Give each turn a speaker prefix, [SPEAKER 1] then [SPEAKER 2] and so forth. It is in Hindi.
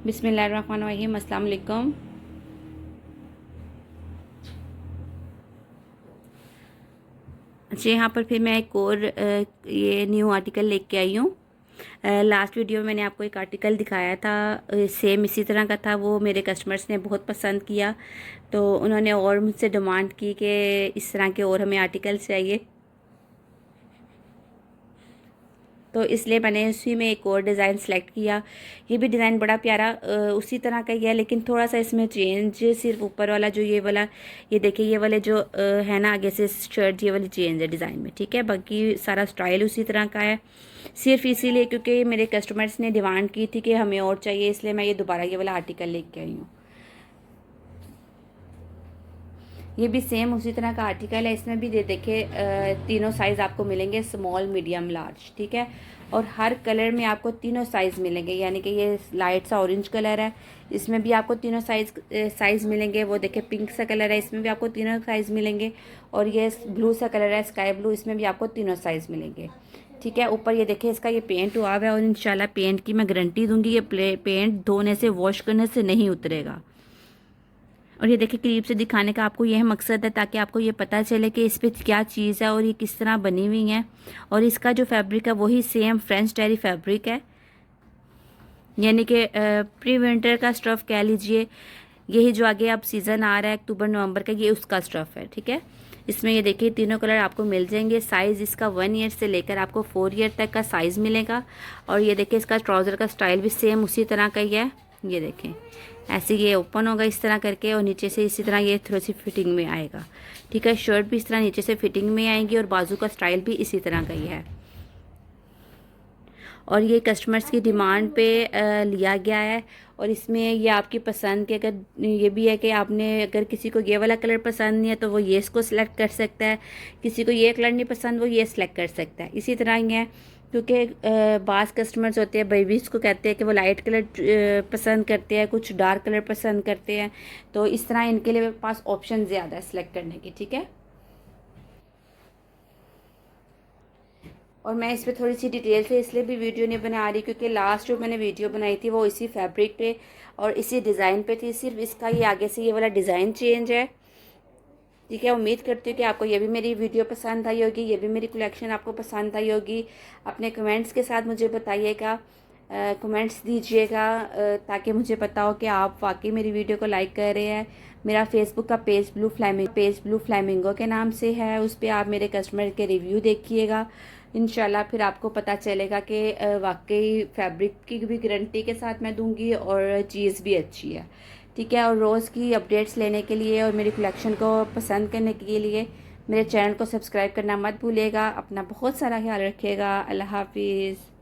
[SPEAKER 1] बिस्मिल्लाहिर्रहमानिर्रहीम, अस्सलाम वालेकुम। अच्छा, यहाँ पर फिर मैं एक और ये न्यू आर्टिकल लेके आई हूँ। लास्ट वीडियो में मैंने आपको एक आर्टिकल दिखाया था, सेम इसी तरह का था। वो मेरे कस्टमर्स ने बहुत पसंद किया, तो उन्होंने और मुझसे डिमांड की कि इस तरह के और हमें आर्टिकल चाहिए। तो इसलिए मैंने उसी में एक और डिज़ाइन सेलेक्ट किया। ये भी डिज़ाइन बड़ा प्यारा उसी तरह का ही है, लेकिन थोड़ा सा इसमें चेंज सिर्फ ऊपर वाला जो ये वाला, ये देखिए ये वाले जो है ना आगे से शर्ट, ये वाली चेंज है डिज़ाइन में, ठीक है। बाकी सारा स्टाइल उसी तरह का है। सिर्फ इसीलिए क्योंकि मेरे कस्टमर्स ने डिमांड की थी कि हमें और चाहिए, इसलिए मैं ये दोबारा ये वाला आर्टिकल लेके आई हूँ। ये भी सेम उसी तरह का आर्टिकल है। इसमें भी देखिए तीनों साइज़ आपको मिलेंगे, स्मॉल, मीडियम, लार्ज, ठीक है। और हर कलर में आपको तीनों साइज़ मिलेंगे, यानी कि ये लाइट सा ऑरेंज कलर है, इसमें भी आपको तीनों साइज़ मिलेंगे। वो देखिए पिंक सा कलर है, इसमें भी आपको तीनों साइज़ मिलेंगे। और ये ब्लू सा कलर है, स्काई ब्लू, इसमें भी आपको तीनों साइज़ मिलेंगे, ठीक है। ऊपर ये देखिए इसका ये पेंट हुआ है, और इंशाल्लाह पेंट की मैं गारंटी दूंगी, ये पेंट धोने से, वॉश करने से नहीं उतरेगा। और ये देखिए करीब से दिखाने का आपको यह मकसद है ताकि आपको ये पता चले कि इस पे क्या चीज़ है और ये किस तरह बनी हुई है। और इसका जो फैब्रिक है वही सेम फ्रेंच टेरी फैब्रिक है, यानी कि प्री विंटर का स्टफ़ कह लीजिए। यही जो आगे अब सीज़न आ रहा है अक्टूबर नवंबर का, ये उसका स्टफ़ है, ठीक है। इसमें ये देखिए तीनों कलर आपको मिल जाएंगे। साइज़ इसका 1 ईयर से लेकर आपको 4 ईयर तक का साइज़ मिलेगा। और ये देखिए इसका ट्राउज़र का स्टाइल भी सेम उसी तरह का ही है। ये देखें ऐसे ये ओपन होगा इस तरह करके, और नीचे से इसी तरह ये थोड़ी सी फिटिंग में आएगा, ठीक है। शर्ट भी इस तरह नीचे से फिटिंग में आएगी, और बाजू का स्टाइल भी इसी तरह का ही है। और ये कस्टमर्स की डिमांड पे लिया गया है। और इसमें ये आपकी पसंद के, अगर ये भी है कि आपने अगर किसी को ये वाला कलर पसंद नहीं है तो वो ये इसको सिलेक्ट कर सकता है, किसी को ये कलर नहीं पसंद वो ये सिलेक्ट कर सकता है। इसी तरह ही है, क्योंकि बास कस्टमर्स होते हैं बेबीज़ को कहते हैं कि वो लाइट कलर पसंद करते हैं, कुछ डार्क कलर पसंद करते हैं, तो इस तरह इनके लिए पास ऑप्शन ज़्यादा है सिलेक्ट करने की, ठीक है। और मैं इस पर थोड़ी सी डिटेल से इसलिए भी वीडियो नहीं बना रही क्योंकि लास्ट जो मैंने वीडियो बनाई थी वो इसी फैब्रिक पे और इसी डिज़ाइन पे थी। सिर्फ इसका ये आगे से ये वाला डिज़ाइन चेंज है, ठीक है। उम्मीद करती हूँ कि आपको ये भी मेरी वीडियो पसंद आई होगी, ये भी मेरी कलेक्शन आपको पसंद आई होगी। अपने कमेंट्स के साथ मुझे बताइएगा, कमेंट्स दीजिएगा, ताकि मुझे पता हो कि आप वाकई मेरी वीडियो को लाइक कर रहे हैं। मेरा फेसबुक का पेज ब्लू फ्लैमिंगो के नाम से है, उस पर आप मेरे कस्टमर के रिव्यू देखिएगा। इंशाल्लाह फिर आपको पता चलेगा कि वाकई फैब्रिक की भी गारंटी के साथ मैं दूंगी और चीज़ भी अच्छी है, ठीक है। और रोज़ की अपडेट्स लेने के लिए और मेरी कलेक्शन को पसंद करने के लिए मेरे चैनल को सब्सक्राइब करना मत भूलिएगा। अपना बहुत सारा ख्याल रखिएगा। अल्लाह हाफिज़।